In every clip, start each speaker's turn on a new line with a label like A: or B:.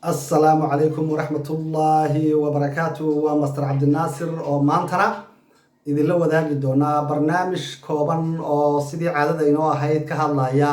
A: السلام عليكم ورحمة الله وبركاته ومستر عبد الناصر oo maantana idin la wadaagi doona barnaamij kooban oo sidii caadada inoo ahayd ka hadlaya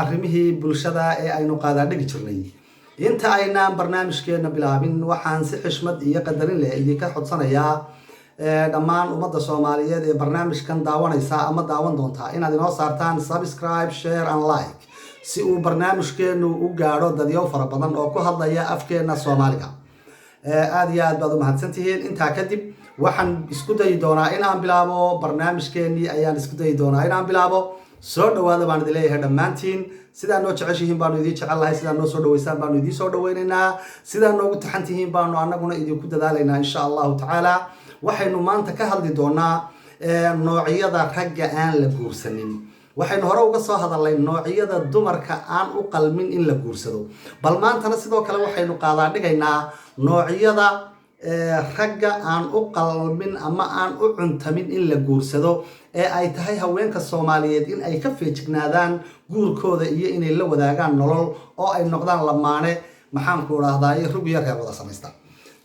A: arrimihii bulshada ee aynu qaada dhigi jirnay inta aynaan barnaamijkeena bilaabin waxaan si xishmad iyo qadarin leh idinka codsanayaa dhammaan ummadda Soomaaliyeed ee barnaamijkan daawanaysa ama daawan doonta inaad inoo saartaan subscribe share and like si uu barnaamijkeenu u gaaro dadyo fara badan oo ku hadlaya afkeena Soomaaliga aad iyo aad baad u mahadsantihiin inta kadib waxaan isku dayi doonaa in aan bilaabo barnaamijkeeni ayaan isku dayi doonaa in aan bilaabo soo dhawaada baan idin leeyahay dhamaantiin sida noo jeceshihiin baanu idin jecelahay sida noo soo dhaweysaan baanu idin soo dhaweynaynaa sida noogu taxantihiin baanu annaguna idin ku dadaalaynaa insha Allah ta'ala waxaynu maanta ka hadli doonaa noocyada ragga aan la guursanin waxaynu hore uga soo hadalnay noocyada dumarka aan u qalmin in la guursado bal maantana sidoo kale waxaynu qaadaa dhigaynaa noocyada ragga aan u qalmin ama aan u cuntamin in la guursado ee ay tahay haweenka Soomaaliyeed in ay ka feejignaadaan guurkooda iyo inay la wadaagaan nolol oo ay noqdaan lamaane maxaan ku raahdaa rug yar reer wada samaysta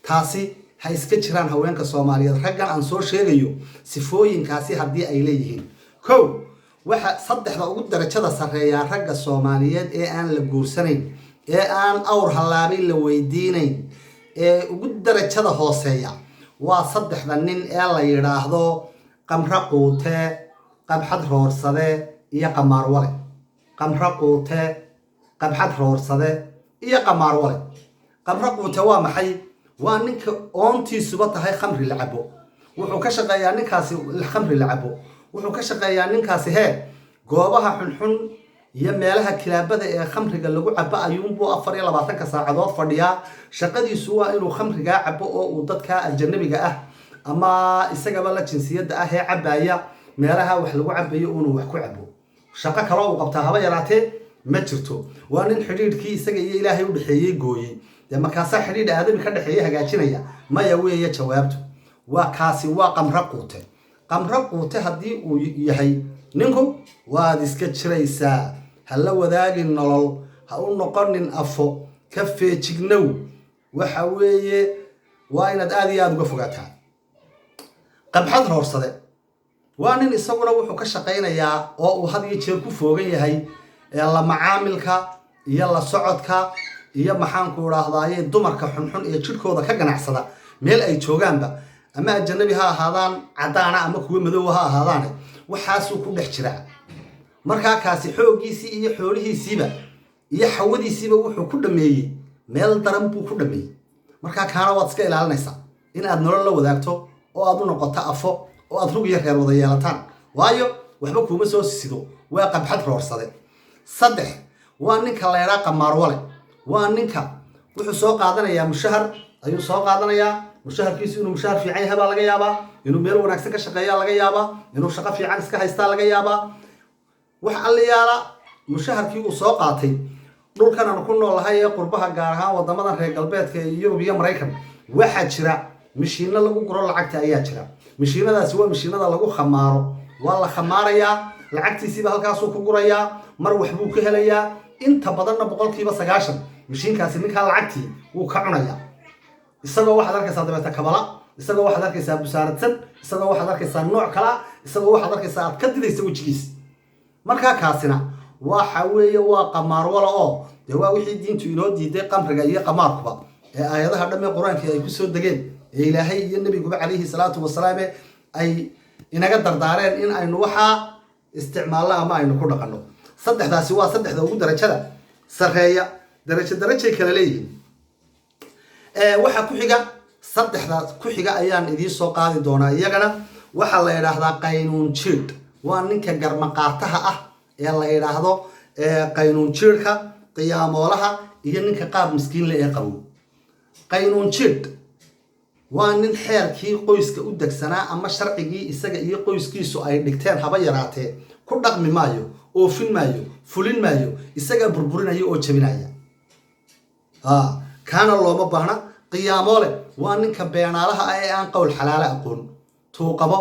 A: taasi ha iska jiraan haweenka Soomaaliyeed raggan aan soo sheegayo sifooyinkaasi hadii ay leeyihiin kow waxa saddexda ugu darajada sareeya ragga Soomaaliyeed ee aan la guursanayn ee aan awr halaabay la weydiinayn ee ugu darajada hooseeya waa saddexda nin ee la yiraahdo qamra quute qabxad roorsade iyo qamaar wale qamra quute qabxad roorsade iyo qamaar wale qamra quute waa maxay waa ninka oontiisuba tahay khamri la cabo wuxuu ka shaqeeyaa ninkaasi khamri la cabo wuxuu ka shaqeeyaa ninkaasi goobaha xunxun iyo meelaha kilaabada ee khamriga lagu cabo ayuunbu 24 saacadood fadhiya shaqadiisu waa inuu khamriga cabo oo uu dadka ajnabiga ah ama isagaba la jinsiyada ah ee cabaya meelaha wax lagu cabayo uu wax ku cabo shaqo kale oo qabta haba yaraatee ma jirto waa nin xiriirkii isaga iyo Ilaahay u dhaxeeyay gooyay markaas xiriir aadami ka dhaxeeyay hagaajinaya maya weeye jawaabtu waa kaasi waa qamra quute hadii uu yahay ninku waad iska jiraysaa hala wadaagin nolol ha u noqonin afo ka feejignow waxa weeye waa inaad aad iyo aad uga fogaataa qabxad roorsade waa nin isaguna wuxuu ka shaqeynayaa oo uu had iyo jeer ku foogan yahay la macaamilka iyo la socodka iyo maxaan ku raahdaayay dumarka xunxun ee jirkooda ka ganacsada meel ay joogaanba ama ajnabi ha ahaadaan cadaana ama kuwa madow ha ahaadaan waxaasuu ku dhex jiraa markaa kaasi xoogiisii iyo xoolihiisiiba iyo xawadiisiiba wuxuu ku dhameeyay meel daran buu ku dhameeyay markaa kaana waad iska ilaalinaysaa in aad nolol la wadaagto oo aad u noqoto afo oo aad rug iyo reer wada yeelataan waayo waxba kuma soo sido waa qabxad roorsade saddex waa ninka la yiraahdo qamaar wale waa ninka wuxuu soo qaadanayaa mushahar ayuu soo qaadanayaa mushaharkiisu inuu mushahar fiican yahay baa laga yaabaa inuu meel wanaagsan ka shaqeeyo laga yaabaa inuu shaqo fiican iska haysta laga yaabaa wax aliyaala mushaharkii uu soo qaatay dhulkan aan ku noolahay ee qurbaha gaar ahaan wadamada reer galbeedka ee Yurub iyo Mareykan waxa jira mishiino lagu guro lacagta ayaa jira mishiinadaasi waa mishiinada lagu khamaaro waa la khamaarayaa lacagtiisiiba halkaas uu ku gurayaa mar wax buu ka helayaa inta badanna 90% mishiinkaasi ninka lacagtii uu ka cunayaa isagoo waxaad arkaysaa dabeeta kabala isagoo waxaad arkaysaa busaaradsan isagoo waxaad arkaysaa nooc kala isagoo waxaad arkaysaa aad ka didaysa wajigiis marka kaasina waxa weeye waa qamaar wala oo waa wixii diintu inoo diiday qamriga iyo qamaarkuba ee aayadaha dhamee quraanka ay ku soo dageen ee Ilaahay iyo Nabiga Kaleehi salaatu wasalaam ay inaga dardaareen in aynu waxa isticmaalno ama aynu ku dhaqano saddexdaasi waa saddexda ugu darajada sareeya darajo kala leeyihiin waxa ku xiga saddexda ku xiga ayaan idin soo qaadi doonaa iyagana waxa la yiraahdaa qaynuun jiid waa ninka garmaqaataha ah ee la yiraahdo qaynuun jiidka qiyaamolaha iyo ninka qaab miskiin la ee qabo qaynuun jiid waa nin xeerkii qoyska u degsanaa ama sharcigii isaga iyo qoyskiisu ay dhigteen haba yaraatee ku dhaqmi maayo oofin maayo fulin maayo isaga burburinayo oo jabinaya kaana looma baahna qiyaamole waa ninka beenaalaha ee aan qowl xalaal aqoon tuuqabo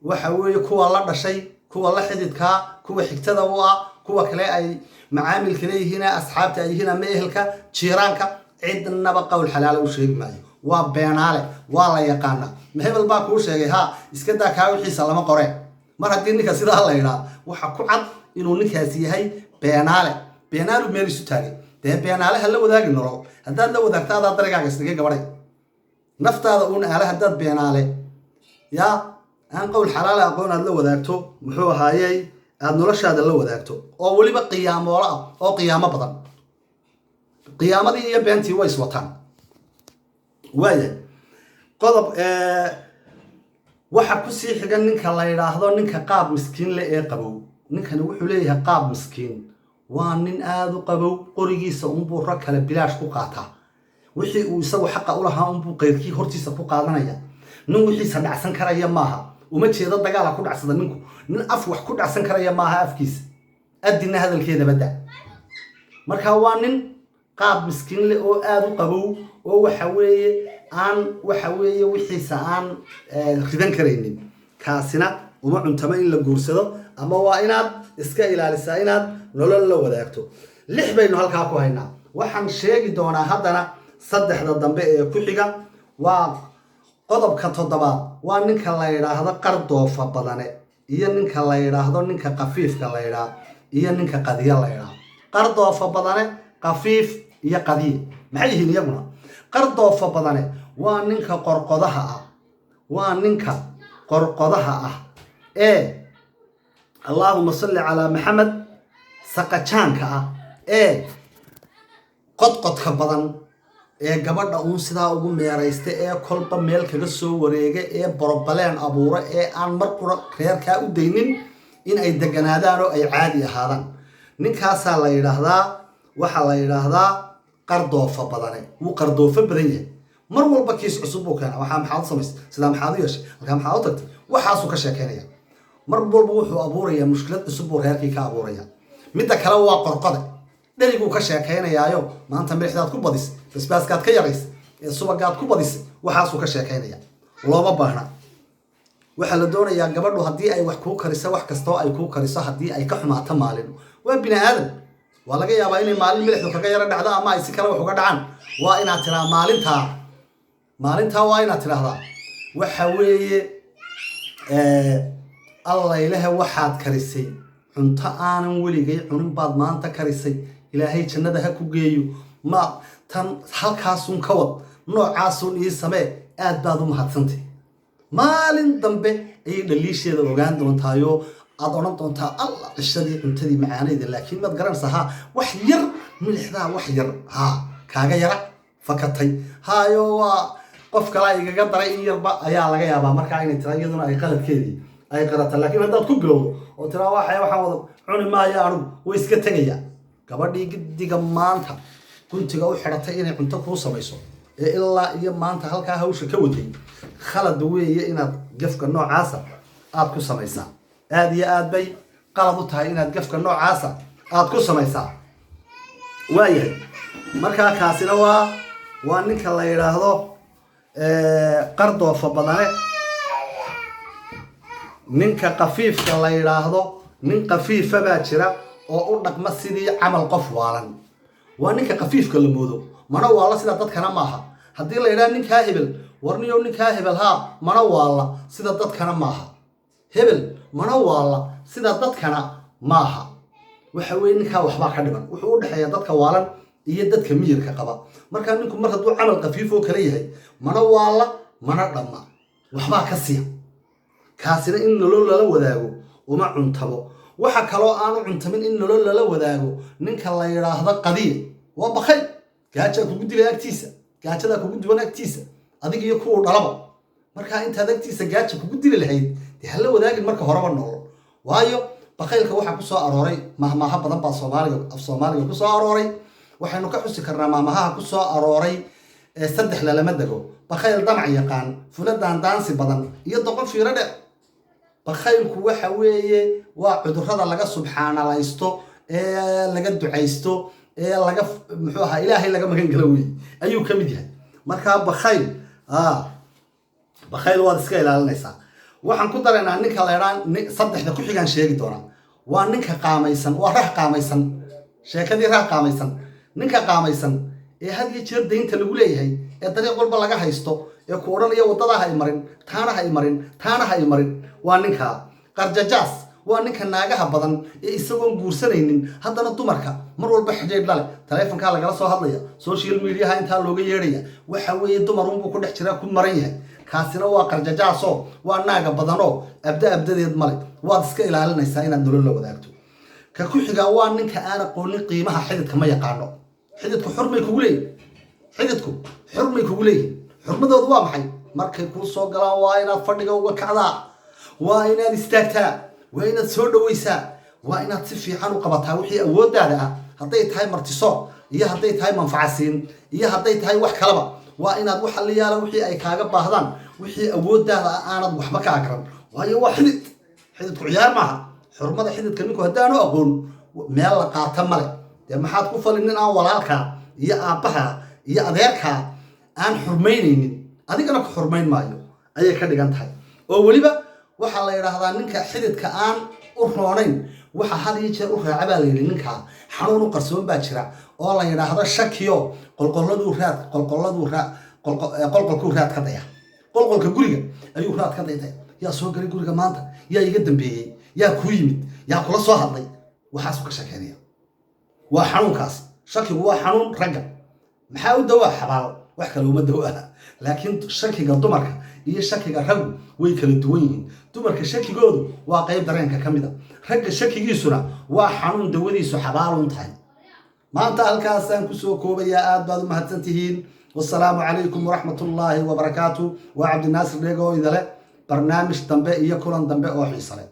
A: waxa weeye kuwa la dhashay kuwa la xididka kuwa xigtada u ah kuwa kale ay macaamil kaleeyhiina asxaabta ayhiina meehelka jiiraanka cidnaba qowl xalaal u sheegi maayo waa beenaale waa la yaqaana mahebel baa kuu sheegay ha iska daa kaa wixiisa lama qoreen mar haddii ninka sidaa la yidhaa waxa ku cad inuu ninkaasi yahay beenaalu meel isu taagay dee beenaale ha la wadaagi nolol haddaad la wadaagta adaa darigaaga isdhigay gabadhay naftaada uun aale haddaad beenaale yaa aan qowl xalaale aqoon aad la wadaagto muxuu ahaayey aad noloshaada la wadaagto oo weliba qiyaamoola ah oo qiyaamo badan qiyaamadii iyo beentii way iswataan waayahay qodob waxa kusii xiga ninka la yidhaahdo ninka qaab miskiin le ee qabow ninkani wuxuu leeyahay qaab miskiin waa nin aada u qabow qorigiisa unbuu rag kale bilaash ku qaataa wixii uu isagu xaqa u lahaa unbuu qayrkii hortiisa ku qaadanaya nin wixiisa dhacsan karaya maaha uma jeedo dagaala ku dhacsada ninku nin af wax ku dhacsan karaya maaha afkiisa adina hadalkeeda badda marka waa nin qaab miskiin leh oo aada u qabow oo waxa weeye wixiisa aan ridan karaynin kaasina uma cuntama in la guursado ama waa inaad iska ilaalisaa inaad nolol la wadaagto 6 baynu halkaa ku haynaa waxaan sheegi doonaa haddana 3 dambe ee ku xiga waa qodobka 7 waa ninka la yiraahdo qardoofa badane iyo ninka la yiraahdo ninka qafiifka la yiraahdo iyo ninka qadiya la yiraahdo qardoofa badane qafiif iyo qadiye maxay yihiin iyaguna qardoofa badane waa ninka qorqodaha ah ee اللهم صل على محمد سقچانك قد كبدن gabadha uun sidaa ugu meeraysta kolba meel kaga soo wareega borobaleen abuura aan markura reerka u deynin in ay deganaadaan oo ay caadi ahaadaan ninkaasa la yiraahdaa waxa la yiraahdaa qardoofa badane uu qardoofa badan yahay mar walba kiis cusub oo kana waxa maxaad samaysay sida maxaad yeeshay halka maxaad u tagtay waxaas uu ka sheekeynaya mar walba wuxuu abuuraya mushkilad cusub oo reerkii ka abuuraya midda kale waa qorqode dhaligu ka sheekeynayaayo maanta meexdaad ku badis basbaaskaad ka yarays subagaad ku badis waxaas uu ka sheekeynaya looma baahna waxa la doonayaa gabadhu hadii ay wax ku kariso wax kasto ay ku kariso hadii ay ka xumaato maalin waa bini aadam waa laga yaabaa inay maalin milixdu kaga yara dhacdo ama ay si kale wax uga dhacaan waa inaad tiraa maalinta waa inaad tiraahdaa waxa weeye الله إله واحد كريسي عن تآن وليجي عن بعض ما أنت كريسي إلهي جنة ده كوجيو ما تن حلق عاصون كود نوع عاصون يسمى أدبادو مهتنتي مالين دمبه أي دليل شيء ده وجان دون تايو أدونم دون تا الله الشديد انتدي معاني ده لكن ما تقرن سها وحير من إحدى وحير ها كاجا يرى فكتي هايو قف كلا يقدر يربى أيا لقى يا با مركعين ترى يدون أي قلب كذي أي قرأت لكن هذا كبره وترى واحد وحاول عن ما يعرف ويسكت جيا كبردي قد جمانتها كنت جاو حرتين كنت كوسا ميسو إلا يوم أنت هلك هوش كودي خلد دوي إن جفك النوع عاسى آد كوسا ميسا هذه آد بي قلبتها إن جفك النوع عاسى آد كوسا ميسا وياه مركا كاسنا وانك الله يراهضه قرضه فبضانه ninka qafiifka la yiraahdo nin qafiifa baa jira oo u dhaqma sidii amal qof waalan waa ninka qafiifka la moodo mana waala sida dadkana maaha hadii la yiraahdo ninka hebel warniyo ninka hebel ha mana waala sida dadkana maaha hebel mana waala sida dadkana maaha waxa weey ninka waxba ka dhiman wuxuu u dhaxeeyaa dadka waalan iyo dadka miyirka qaba marka ninku mar haduu amal qafiif oo kale yahay mana waala mana dhama waxba ka siiya kaasina in nolol la wadaago uma cuntabo waxa kale oo aan cuntamin in nolol la wadaago ninka la yiraahdo qadiye waa bakhay gaaja kugu dilay agtiisa gaajada kugu duwan agtiisa adiga iyo kuwa dhalaba marka inta agtiisa gaaja kugu dilay lahayd hal wadaagin marka horeba nolol waayo bakhaylka waxa ku soo arooray mahmaha badan baa Soomaaliga ku soo arooray waxaynu ka xusi karnaa mahmaha ku soo arooray saddex lama dago bakhayl damac yaqaan fuladan daansi badan iyo doqon fiirade bakhaylku waxa weeye waa cudurrada laga subxaanalaysto laga duceysto laga muxuu ahaa ilaahay laga magan galo weey ayuu kamid yahay marka bakhayl waad iska ilaalinaysaa waxaan ku dareynaa ninka la yiraan saddexda ku xigaan sheegi doona waa ninka qaamaysan waa rax qaamaysan sheekadii raa qaamaysan ninka qaamaysan ee had iyo jeer daynta lagu leeyahay ee dariiq walba laga haysto ee ku odhanaya waddada ha imarin taana ha imarin taana ha imarin waa ninka qarjajaas waa ninka naagaha badan ee isagoon guursanaynin haddana dumarka mar walba xidhiidh lale taleefonkaa lagala soo hadlaya social mediaha intaa looga yeedhaya waxa weeye dumar unbuu ku dhex jiraa ku maran yahay kaasina waa qarjajaasoo waa naaga badanoo abdadeed male waad iska ilaalinaysaa inaad nolol la wadaagto ka ku xigaa waa ninka aan aqoonin qiimaha xididka ma yaqaano xididku xurmay kugu leeyihin xididku xurmay kugu leeyihin xurmadoodu waa maxay markay kuu soo galaan waa inaad fadhiga uga kacdaa waa inaad istaagtaa waa inaad soo dhawaysaa waa inaad si fiican u qabataa wixii awooddaada ah hadday tahay martiso iyo hadday tahay manfacasiin iyo hadday tahay wax kalaba waa inaad wax aliyaala wixii ay kaaga baahdaan wixii awooddaada ah aanad waxba ka akran waayo waa xididku ciyaar maaha xurmada xididka ninku haddaanu aqoon meel la qaata male dee maxaad ku falin nin aan walaalkaa iyo aabbaha iyo adeerkaa aan xurmaynaynin adigana ku xurmayn maayo ayay ka dhigan tahay oo weliba waxaa la yidhaahdaa ninka xididka aan u roonayn waxa had iyo jeer u raaca baa la yidhi ninkaa xanuun u qarsoon baa jira oo la yidhaahdo shakiyo qolqolkuu raad ka daya qolqolka guriga ayuu raad ka daytay yaa soo galay guriga maanta yaa iga dambeeyey yaa kuu yimid yaa kula soo hadlay waxaasuu ka shakeynaya waa xanuunkaas shakigu waa xanuun ragga maxaa u dawaa xabaal wax kale uma dawaa laakiin shakiga dumarka iyo shakiga raggu way kala duwan yihiin dumarka shakigoodu waa qayb dareenka ka mid a ragga shakigiisuna waa xanuun dawadiisu xabaalun tahay maanta halkaasaan kusoo koobayaa aad baad u mahadsan tihiin wasalaamu calaykum waraxmatullaahi wabarakaatu waa cabdinaasir dheego idale barnaamij dambe iyo kulan dambe oo xiise leh